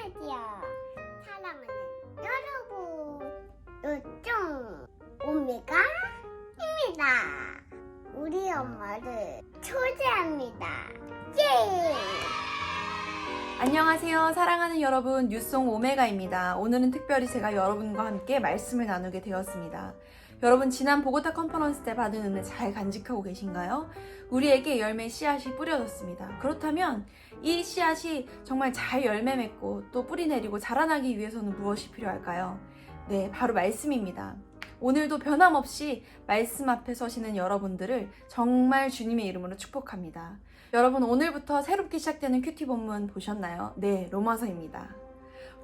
안녕하세요. 사랑하는 여러분, 요즘 오메가입니다. 우리 엄마를 초대합니다. 예! 안녕하세요. 사랑하는 여러분, 뉴송 오메가입니다. 오늘은 특별히 제가 여러분과 함께 말씀을 나누게 되었습니다. 여러분, 지난 보고타 컨퍼런스 때 받은 은혜 잘 간직하고 계신가요? 우리에게 열매 씨앗이 뿌려졌습니다. 그렇다면 이 씨앗이 정말 잘 열매 맺고 또 뿌리 내리고 자라나기 위해서는 무엇이 필요할까요? 네, 바로 말씀입니다. 오늘도 변함없이 말씀 앞에 서시는 여러분들을 정말 주님의 이름으로 축복합니다. 여러분, 오늘부터 새롭게 시작되는 큐티 본문 보셨나요? 네, 로마서입니다.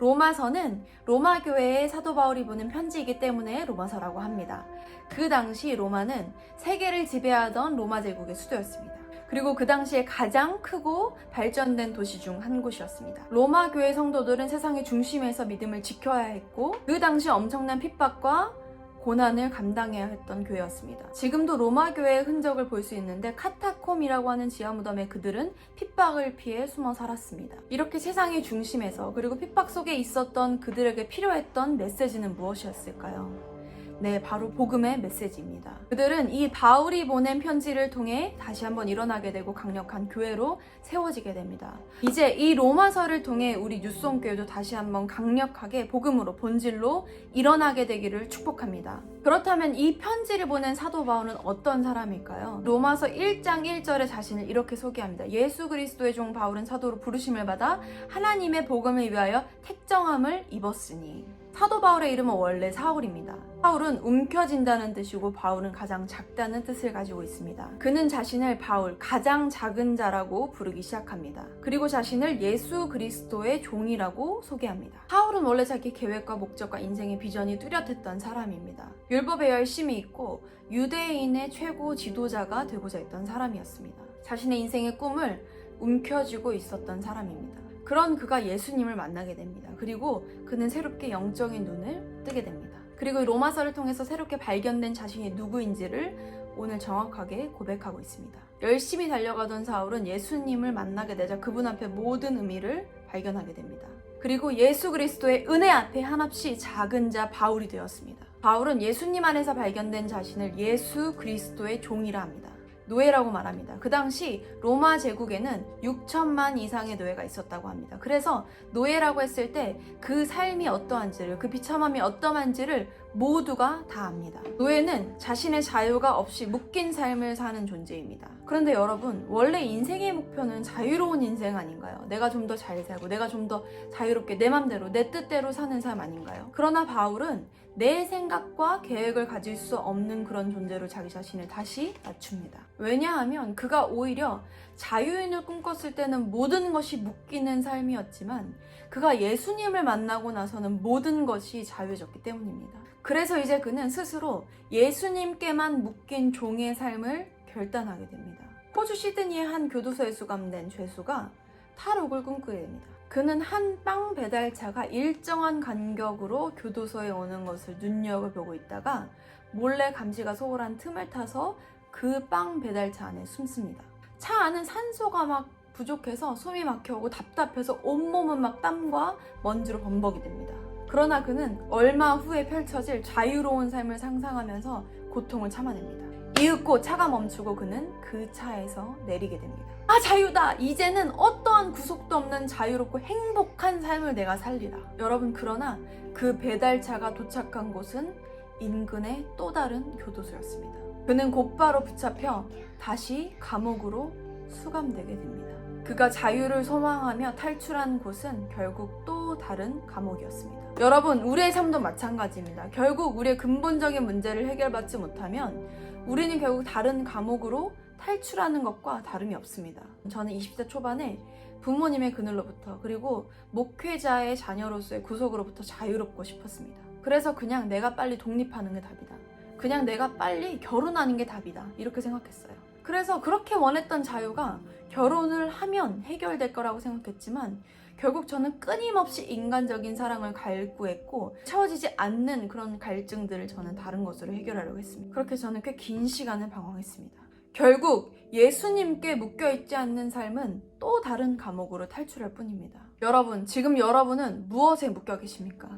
로마서는 로마 교회에 사도 바울이 보낸 편지이기 때문에 로마서라고 합니다. 그 당시 로마는 세계를 지배하던 로마 제국의 수도였습니다. 그리고 그 당시에 가장 크고 발전된 도시 중 한 곳이었습니다. 로마 교회 성도들은 세상의 중심에서 믿음을 지켜야 했고, 그 당시 엄청난 핍박과 고난을 감당해야 했던 교회였습니다. 지금도 로마 교회의 흔적을 볼 수 있는데, 카타콤이라고 하는 지하 무덤에 그들은 핍박을 피해 숨어 살았습니다. 이렇게 세상의 중심에서, 그리고 핍박 속에 있었던 그들에게 필요했던 메시지는 무엇이었을까요? 네, 바로 복음의 메시지입니다. 그들은 이 바울이 보낸 편지를 통해 다시 한번 일어나게 되고 강력한 교회로 세워지게 됩니다. 이제 이 로마서를 통해 우리 뉴송교회도 다시 한번 강력하게 복음으로 본질로 일어나게 되기를 축복합니다. 그렇다면 이 편지를 보낸 사도 바울은 어떤 사람일까요? 로마서 1장 1절에 자신을 이렇게 소개합니다. 예수 그리스도의 종 바울은 사도로 부르심을 받아 하나님의 복음을 위하여 택정함을 입었으니. 사도 바울의 이름은 원래 사울입니다. 사울은 움켜진다는 뜻이고 바울은 가장 작다는 뜻을 가지고 있습니다. 그는 자신을 바울, 가장 작은 자라고 부르기 시작합니다. 그리고 자신을 예수 그리스도의 종이라고 소개합니다. 사울은 원래 자기 계획과 목적과 인생의 비전이 뚜렷했던 사람입니다. 율법에 열심히 있고 유대인의 최고 지도자가 되고자 했던 사람이었습니다. 자신의 인생의 꿈을 움켜쥐고 있었던 사람입니다. 그런 그가 예수님을 만나게 됩니다. 그리고 그는 새롭게 영적인 눈을 뜨게 됩니다. 그리고 로마서를 통해서 새롭게 발견된 자신이 누구인지를 오늘 정확하게 고백하고 있습니다. 열심히 달려가던 사울은 예수님을 만나게 되자 그분 앞에 모든 의미를 발견하게 됩니다. 그리고 예수 그리스도의 은혜 앞에 한없이 작은 자 바울이 되었습니다. 바울은 예수님 안에서 발견된 자신을 예수 그리스도의 종이라 합니다. 노예라고 말합니다. 그 당시 로마 제국에는 6천만 이상의 노예가 있었다고 합니다. 그래서 노예라고 했을 때 그 삶이 어떠한지를, 그 비참함이 어떠한지를 모두가 다 압니다. 노예는 자신의 자유가 없이 묶인 삶을 사는 존재입니다. 그런데 여러분, 원래 인생의 목표는 자유로운 인생 아닌가요? 내가 좀 더 잘 살고 내가 좀 더 자유롭게 내 맘대로 내 뜻대로 사는 삶 아닌가요? 그러나 바울은 내 생각과 계획을 가질 수 없는 그런 존재로 자기 자신을 다시 낮춥니다. 왜냐하면 그가 오히려 자유인을 꿈꿨을 때는 모든 것이 묶이는 삶이었지만 그가 예수님을 만나고 나서는 모든 것이 자유해졌기 때문입니다. 그래서 이제 그는 스스로 예수님께만 묶인 종의 삶을 결단하게 됩니다. 호주 시드니의 한 교도소에 수감된 죄수가 탈옥을 꿈꾸게 됩니다. 그는 한 빵 배달차가 일정한 간격으로 교도소에 오는 것을 눈여겨보고 있다가 몰래 감시가 소홀한 틈을 타서 그 빵 배달차 안에 숨습니다. 차 안은 산소가 막 부족해서 숨이 막혀오고 답답해서 온몸은 막 땀과 먼지로 범벅이 됩니다. 그러나 그는 얼마 후에 펼쳐질 자유로운 삶을 상상하면서 고통을 참아냅니다. 이윽고 차가 멈추고 그는 그 차에서 내리게 됩니다. 아, 자유다! 이제는 어떠한 구속도 없는 자유롭고 행복한 삶을 내가 살리라. 여러분, 그러나 그 배달차가 도착한 곳은 인근의 또 다른 교도소였습니다. 그는 곧바로 붙잡혀 다시 감옥으로 수감되게 됩니다. 그가 자유를 소망하며 탈출한 곳은 결국 또 다른 감옥이었습니다. 여러분, 우리의 삶도 마찬가지입니다. 결국 우리의 근본적인 문제를 해결받지 못하면 우리는 결국 다른 감옥으로 탈출하는 것과 다름이 없습니다. 저는 20대 초반에 부모님의 그늘로부터, 그리고 목회자의 자녀로서의 구속으로부터 자유롭고 싶었습니다. 그래서 그냥 내가 빨리 독립하는 게 답이다. 그냥 내가 빨리 결혼하는 게 답이다. 이렇게 생각했어요. 그래서 그렇게 원했던 자유가 결혼을 하면 해결될 거라고 생각했지만 결국 저는 끊임없이 인간적인 사랑을 갈구했고 채워지지 않는 그런 갈증들을 저는 다른 것으로 해결하려고 했습니다. 그렇게 저는 꽤 긴 시간을 방황했습니다. 결국 예수님께 묶여있지 않는 삶은 또 다른 감옥으로 탈출할 뿐입니다. 여러분, 지금 여러분은 무엇에 묶여 계십니까?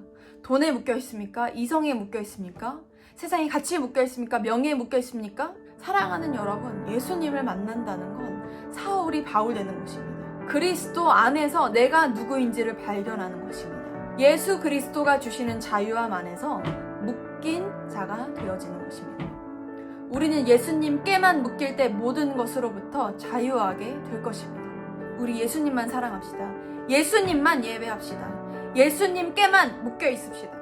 돈에 묶여 있습니까? 이성에 묶여 있습니까? 세상의 가치에 묶여 있습니까? 명예에 묶여 있습니까? 사랑하는 여러분, 예수님을 만난다는 건 사울이 바울 되는 것입니다. 그리스도 안에서 내가 누구인지를 발견하는 것입니다. 예수 그리스도가 주시는 자유함 안에서 묶인 자가 되어지는 것입니다. 우리는 예수님께만 묶일 때 모든 것으로부터 자유하게 될 것입니다. 우리 예수님만 사랑합시다. 예수님만 예배합시다. 예수님께만 묶여 있읍시다.